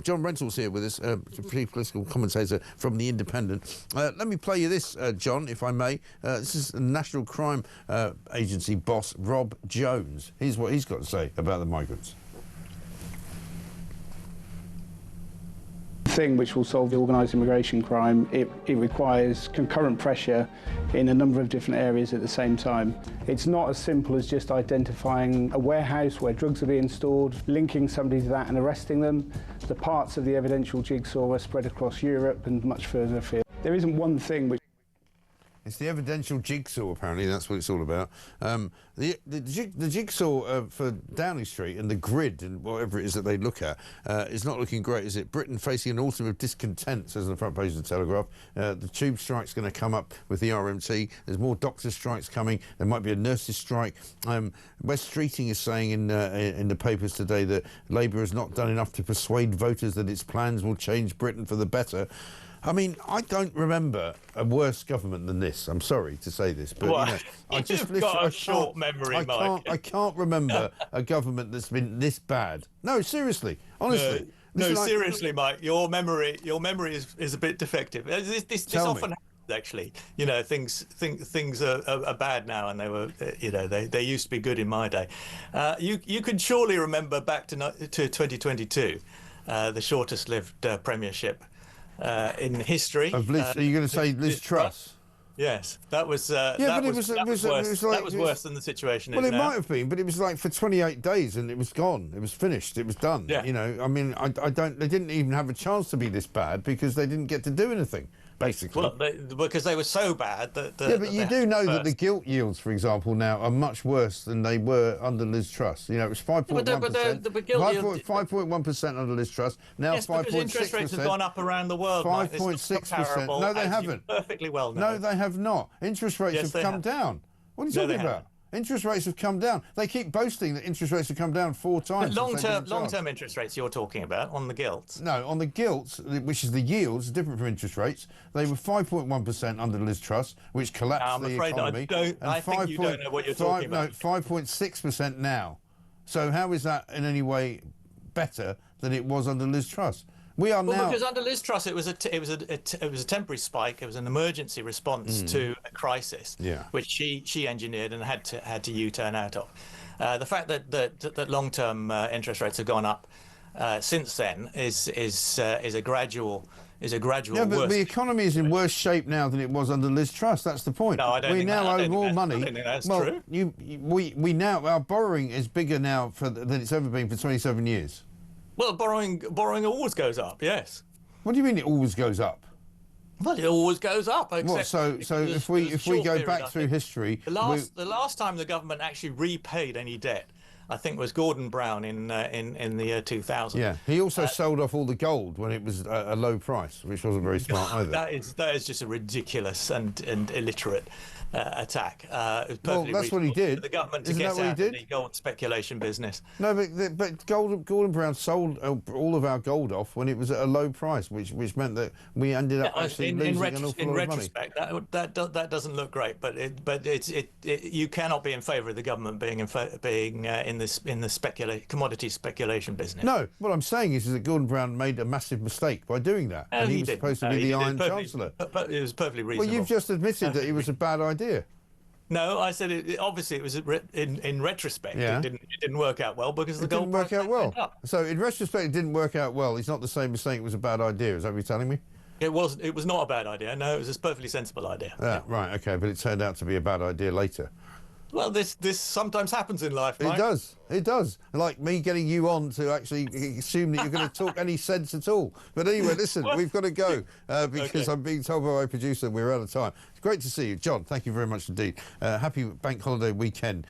John Rentoul's here with us, political commentator from The Independent. Let me play you this, John, if I may. This is National Crime Agency boss Rob Jones. Here's what he's got to say about the migrants. Thing which will solve the organised immigration crime, it requires concurrent pressure in a number of different areas at the same time. It's not as simple as just identifying a warehouse where drugs are being stored, linking somebody to that and arresting them. The parts of the evidential jigsaw are spread across Europe and much further afield. There isn't one thing which... It's the evidential jigsaw, apparently, that's what it's all about. The jigsaw for Downing Street and the grid and whatever it is that they look at is not looking great, is it? Britain facing an autumn of discontent, says on the front page of the Telegraph. The tube strike's going to come up with the RMT. There's more doctor strikes coming. There might be a nurses' strike. West Streeting is saying in the papers today that Labour has not done enough to persuade voters that its plans will change Britain for the better. I mean, I don't remember a worse government than this. I'm sorry to say this, but well, you know, you've got a short memory, Mike. I can't remember a government that's been this bad. No, seriously, honestly. No, seriously, Mike. Your memory is a bit defective. This often happens, actually. You know, things are bad now, and they were, you know, they used to be good in my day. You can surely remember back to 2022, the shortest-lived premiership in history. Of Liz, are you going to say Liz Truss? Yes, that was worse than the situation is now. Well, it might have been, but it was like for 28 days and it was gone. It was finished. It was done. Yeah. You know, I mean, they didn't even have a chance to be this bad because they didn't get to do anything, basically. Well, because they were so bad that... yeah, but you do know that the gilt yields, for example, now are much worse than they were under Liz Truss. You know, it was 5.1%. 5.1% under Liz Truss. Now 5.6%. Because interest rates have gone up around the world. 5.6%. No, they haven't. Perfectly well know. No, they have not. Interest rates have come down. What are you talking about? Interest rates have come down. They keep boasting that interest rates have come down 4 times. Long-term interest rates you're talking about on the gilts? No, on the gilts, which is the yields, different from interest rates. They were 5.1% under Liz Truss, which collapsed the economy. I think you don't know what you're talking about. No, 5.6% now. So how is that in any way better than it was under Liz Truss? We are now because under Liz Truss it was a temporary spike. It was an emergency response to a crisis, which she engineered and had to U-turn out of. The fact that long-term interest rates have gone up since then is a gradual. Yeah, but the economy is in worse shape now than it was under Liz Truss. That's the point. No, I don't. We now owe more money. I don't think that's true. We now our borrowing is bigger now than it's ever been for 27 years. Well, borrowing always goes up. Yes. What do you mean it always goes up? Well, it always goes up. What? So if we go back through history, the last time the government actually repaid any debt, I think, was Gordon Brown in the year 2000. Yeah, he also sold off all the gold when it was a low price, which wasn't very smart either. That is just a ridiculous and illiterate attack. Well, that's what he did. The government to get out of the gold speculation business. No, but Gordon Brown sold all of our gold off when it was at a low price, which meant that we ended up actually losing an awful lot of money. In retrospect, that doesn't look great, but you cannot be in favour of the government being in the commodity speculation business. No, what I'm saying is that Gordon Brown made a massive mistake by doing that, and he was supposed to be the Iron Chancellor. But it was perfectly reasonable. Well, you've just admitted that it was a bad idea. No, I said obviously it was in retrospect. Yeah. It didn't work out well because the gold didn't work out well. went up. So in retrospect, it didn't work out well. It's not the same as saying it was a bad idea. Is that what you're telling me? It was not a bad idea. No, it was a perfectly sensible idea. Yeah. Right. Okay, but it turned out to be a bad idea later. Well, this sometimes happens in life, Mike. It does. Like me getting you on to actually assume that you're going to talk any sense at all. But anyway, listen, we've got to go because I'm being told by my producer we're out of time. It's great to see you. John, thank you very much indeed. Happy bank holiday weekend.